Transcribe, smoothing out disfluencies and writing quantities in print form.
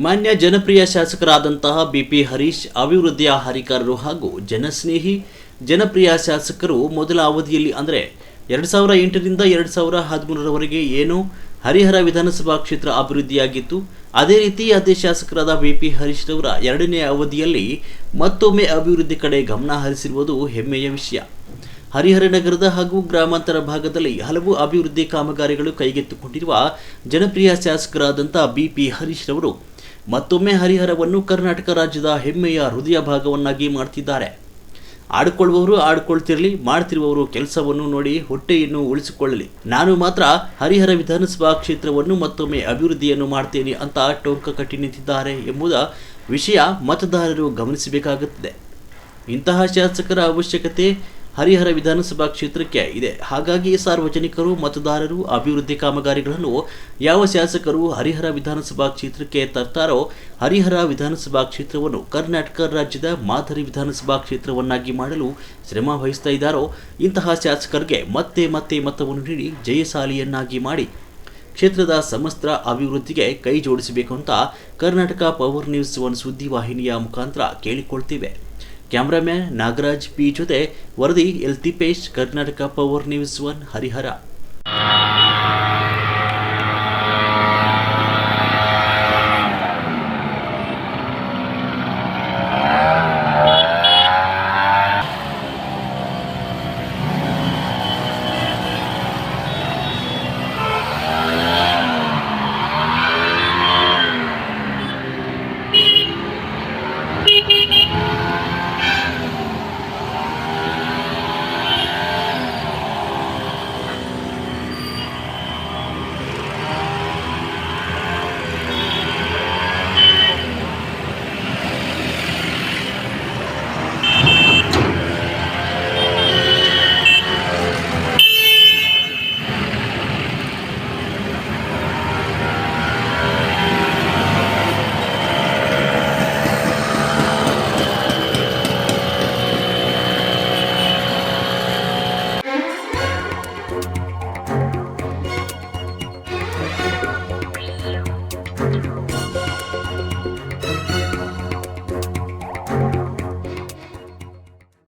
ಮಾನ್ಯ ಜನಪ್ರಿಯ ಶಾಸಕರಾದಂತಹ ಬಿಪಿ ಹರೀಶ್ ಅಭಿವೃದ್ಧಿಯ ಹರಿಕಾರರು ಹಾಗೂ ಜನಸ್ನೇಹಿ ಜನಪ್ರಿಯ ಶಾಸಕರು ಮೊದಲ ಅವಧಿಯಲ್ಲಿ ಅಂದರೆ 2008ರಿಂದ 2013ರವರೆಗೆ ಏನು ಹರಿಹರ ವಿಧಾನಸಭಾ ಕ್ಷೇತ್ರ ಅಭಿವೃದ್ಧಿಯಾಗಿತ್ತು, ಅದೇ ರೀತಿ ಅದೇ ಶಾಸಕರಾದ ಬಿಪಿ ಹರೀಶ್ ರವರ ಎರಡನೇ ಅವಧಿಯಲ್ಲಿ ಮತ್ತೊಮ್ಮೆ ಅಭಿವೃದ್ಧಿ ಕಡೆ ಗಮನ ಹರಿಸಿರುವುದು ಹೆಮ್ಮೆಯ ವಿಷಯ. ಹರಿಹರ ನಗರದ ಹಾಗೂ ಗ್ರಾಮಾಂತರ ಭಾಗದಲ್ಲಿ ಹಲವು ಅಭಿವೃದ್ಧಿ ಕಾಮಗಾರಿಗಳು ಕೈಗೆತ್ತಿಕೊಂಡಿರುವ ಜನಪ್ರಿಯ ಶಾಸಕರಾದಂಥ ಬಿಪಿ ಹರೀಶ್ ರವರು ಮತ್ತೊಮ್ಮೆ ಹರಿಹರವನ್ನು ಕರ್ನಾಟಕ ರಾಜ್ಯದ ಹೆಮ್ಮೆಯ ಹೃದಯ ಭಾಗವನ್ನಾಗಿ ಮಾಡ್ತಿದ್ದಾರೆ. ಆಡ್ಕೊಳ್ಳುವವರು ಆಡ್ಕೊಳ್ತಿರಲಿ, ಮಾಡ್ತಿರುವವರು ಕೆಲಸವನ್ನು ನೋಡಿ ಹೊಟ್ಟೆಯನ್ನು ಉಳಿಸಿಕೊಳ್ಳಲಿ, ನಾನು ಮಾತ್ರ ಹರಿಹರ ವಿಧಾನಸಭಾ ಕ್ಷೇತ್ರವನ್ನು ಮತ್ತೊಮ್ಮೆ ಅಭಿವೃದ್ಧಿಯನ್ನು ಮಾಡ್ತೇನೆ ಅಂತ ಟೊಂಕ ಕಟ್ಟಿ ನಿಂತಿದ್ದಾರೆ ಎಂಬುದ ವಿಷಯ ಮತದಾರರು ಗಮನಿಸಬೇಕಾಗುತ್ತದೆ. ಇಂತಹ ಶಾಸಕರ ಅವಶ್ಯಕತೆ ಹರಿಹರ ವಿಧಾನಸಭಾ ಕ್ಷೇತ್ರಕ್ಕೆ ಇದೆ. ಹಾಗಾಗಿ ಸಾರ್ವಜನಿಕರು ಮತದಾರರು ಅಭಿವೃದ್ಧಿ ಕಾಮಗಾರಿಗಳನ್ನು ಯಾವ ಶಾಸಕರು ಹರಿಹರ ವಿಧಾನಸಭಾ ಕ್ಷೇತ್ರಕ್ಕೆ ತರ್ತಾರೋ ಹರಿಹರ ವಿಧಾನಸಭಾ ಕ್ಷೇತ್ರವನ್ನು ಕರ್ನಾಟಕ ರಾಜ್ಯದ ಮಾದರಿ ವಿಧಾನಸಭಾ ಕ್ಷೇತ್ರವನ್ನಾಗಿ ಮಾಡಲು ಶ್ರಮ ವಹಿಸ್ತಾ ಇದ್ದಾರೋ ಇಂತಹ ಶಾಸಕರಿಗೆ ಮತ್ತೆ ಮತ್ತೆ ಮತವನ್ನು ನೀಡಿ ಜಯಶಾಲಿಯನ್ನಾಗಿ ಮಾಡಿ ಕ್ಷೇತ್ರದ ಸಮಸ್ತ ಅಭಿವೃದ್ಧಿಗೆ ಕೈ ಜೋಡಿಸಬೇಕು ಅಂತ ಕರ್ನಾಟಕ ಪವರ್ ನ್ಯೂಸ್ 1 ಸುದ್ದಿವಾಹಿನಿಯ ಮುಖಾಂತರ ಕೇಳಿಕೊಳ್ತೇವೆ. ಕ್ಯಾಮರಾಮ್ಯಾನ್ ನಾಗರಾಜ್ ಪಿ ಜೊತೆ ವರದಿ L Tippesh, Karnataka power news 1 Harihara.